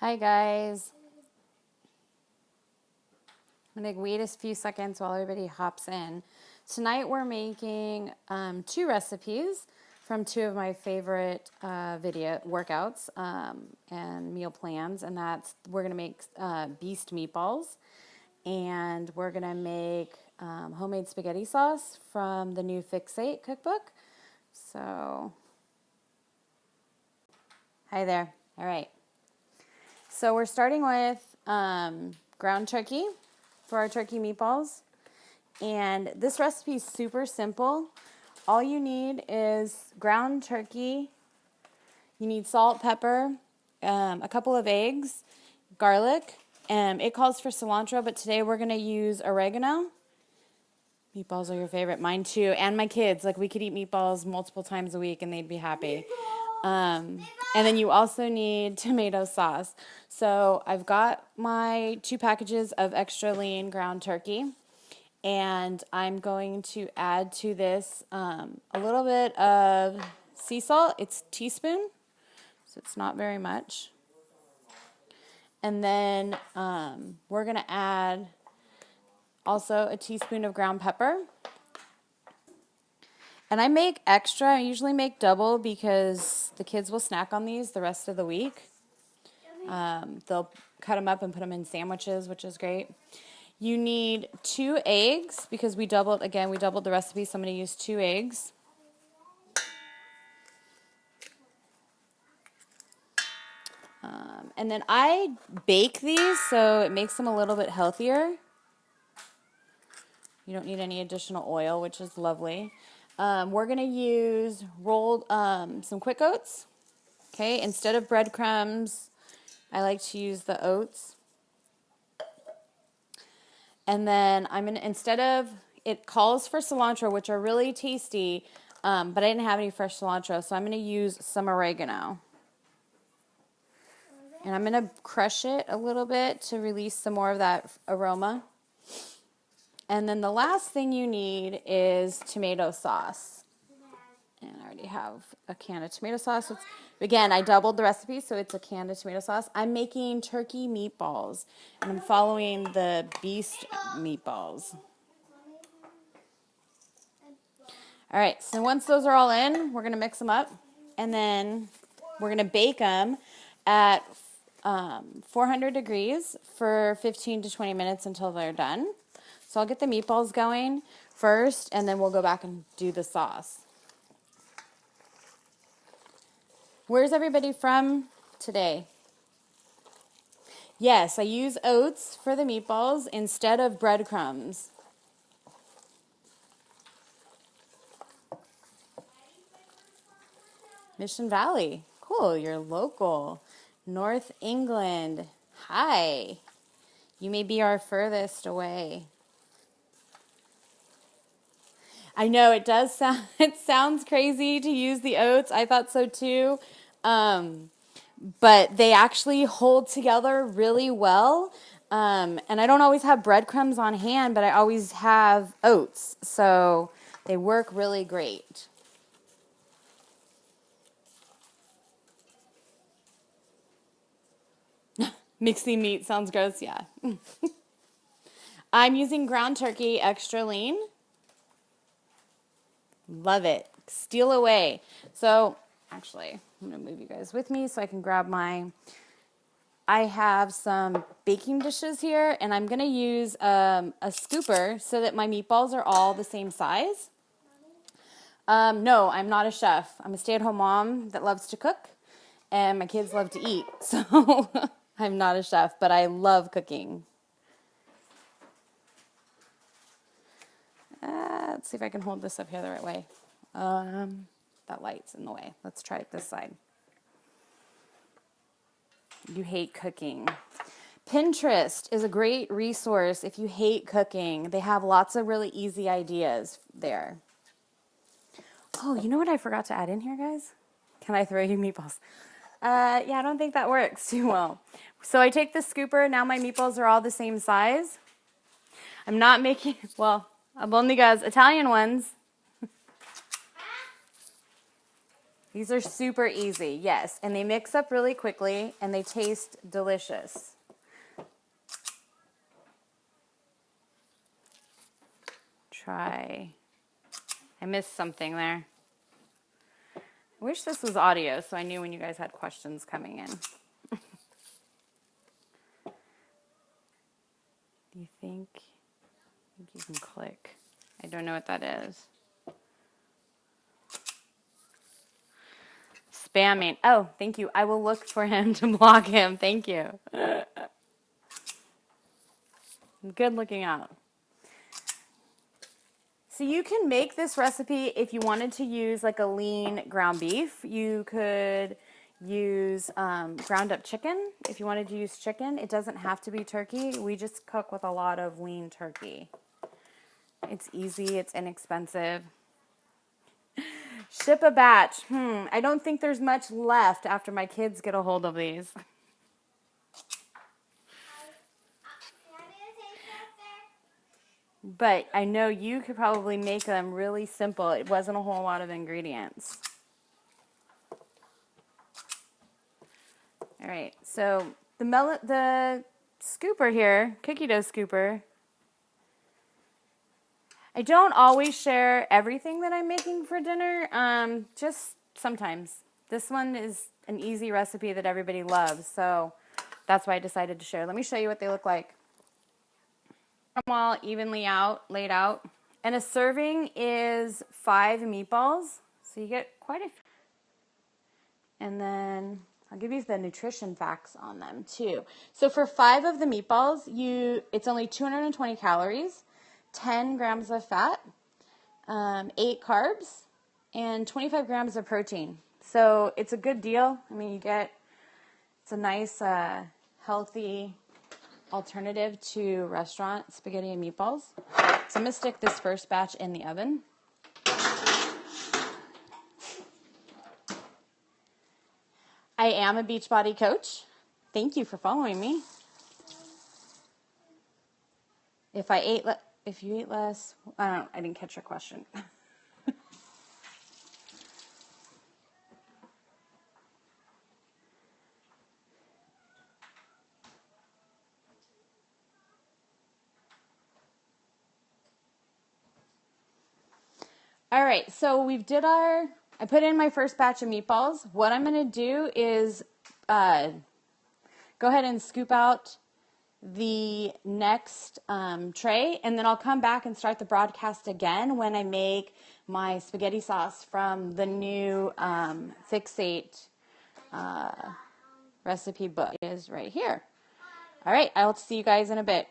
Hi guys. I'm gonna wait a few seconds while everybody hops in. Tonight we're making two recipes from two of my favorite video workouts and meal plans, and that's we're gonna make beast meatballs, and we're gonna make homemade spaghetti sauce from the new Fixate cookbook. So, hi there. All right. So we're starting with ground turkey for our turkey meatballs. And this recipe is super simple. All you need is ground turkey. You need salt, pepper, a couple of eggs, garlic. It calls for cilantro, but today we're going to use oregano. Meatballs are your favorite. Mine too. And my kids. Like, we could eat meatballs multiple times a week and they'd be happy. And then you also need tomato sauce. So I've got my 2 packages of extra lean ground turkey. And I'm going to add to this a little bit of sea salt. It's a teaspoon, so it's not very much. And then we're going to add also a teaspoon of ground pepper. And I make extra. I usually make double because the kids will snack on these the rest of the week. They'll cut them up and put them in sandwiches, which is great. You need 2 eggs because we doubled the recipe, so I'm going to use 2 eggs. And then I bake these, so it makes them a little bit healthier. You don't need any additional oil, which is lovely. We're going to use some quick oats. Okay, instead of breadcrumbs, I like to use the oats. And then it calls for cilantro, which are really tasty, but I didn't have any fresh cilantro, so I'm going to use some oregano. And I'm going to crush it a little bit to release some more of that aroma. And then the last thing you need is tomato sauce. And I already have a can of tomato sauce. Again, I doubled the recipe, so it's a can of tomato sauce. I'm making turkey meatballs, and I'm following the beast meatballs. All right, so once those are all in, we're going to mix them up, and then we're going to bake them at 400 degrees for 15 to 20 minutes until they're done. So I'll get the meatballs going first, and then we'll go back and do the sauce. Where's everybody from today? Yes, I use oats for the meatballs instead of breadcrumbs. Mission Valley. Cool, you're local. North England. Hi. You may be our furthest away. I know it sounds crazy to use the oats. I thought so too. But they actually hold together really well. And I don't always have breadcrumbs on hand, but I always have oats. So they work really great. Mixing meat sounds gross, yeah. I'm using ground turkey extra lean. Love it. Steal away. So, actually, I'm going to move you guys with me so I can grab I have some baking dishes here, and I'm going to use a scooper so that my meatballs are all the same size. No, I'm not a chef. I'm a stay-at-home mom that loves to cook, and my kids love to eat. So, I'm not a chef, but I love cooking. Let's see if I can hold this up here the right way. That light's in the way. Let's try it this side. You hate cooking. Pinterest is a great resource if you hate cooking. They have lots of really easy ideas there. Oh, you know what I forgot to add in here, guys? Can I throw you meatballs? Yeah, I don't think that works too well. So I take the scooper. Now my meatballs are all the same size. I'm not making, well, I've only got Italian ones. These are super easy, yes, and they mix up really quickly and they taste delicious. Try. I missed something there. I wish this was audio so I knew when you guys had questions coming in. Do you think you can click? I don't know what that is. Spamming. Oh, thank you. I will look for him to block him. Thank you. Good looking out. So you can make this recipe if you wanted to use like a lean ground beef. You could use ground up chicken if you wanted to use chicken. It doesn't have to be turkey. We just cook with a lot of lean turkey. It's easy. It's inexpensive. Ship a batch. I don't think there's much left after my kids get a hold of these. But I know you could probably make them really simple. It wasn't a whole lot of ingredients. All right, so the scooper here, cookie dough scooper, I don't always share everything that I'm making for dinner, just sometimes. This one is an easy recipe that everybody loves, so that's why I decided to share. Let me show you what they look like. Them all evenly laid out. And a serving is 5 meatballs, so you get quite a few. And then I'll give you the nutrition facts on them too. So for 5 of the meatballs, it's only 220 calories, 10 grams of fat, 8 carbs, and 25 grams of protein. So it's a good deal. I mean, it's a nice, healthy alternative to restaurant spaghetti and meatballs. So I'm going to stick this first batch in the oven. I am a Beachbody coach. Thank you for following me. If you eat less, I didn't catch your question. All right, so I put in my first batch of meatballs. What I'm going to do is go ahead and scoop out the next tray, and then I'll come back and start the broadcast again when I make my spaghetti sauce from the new Fixate recipe book. It is right here. All right, I'll see you guys in a bit.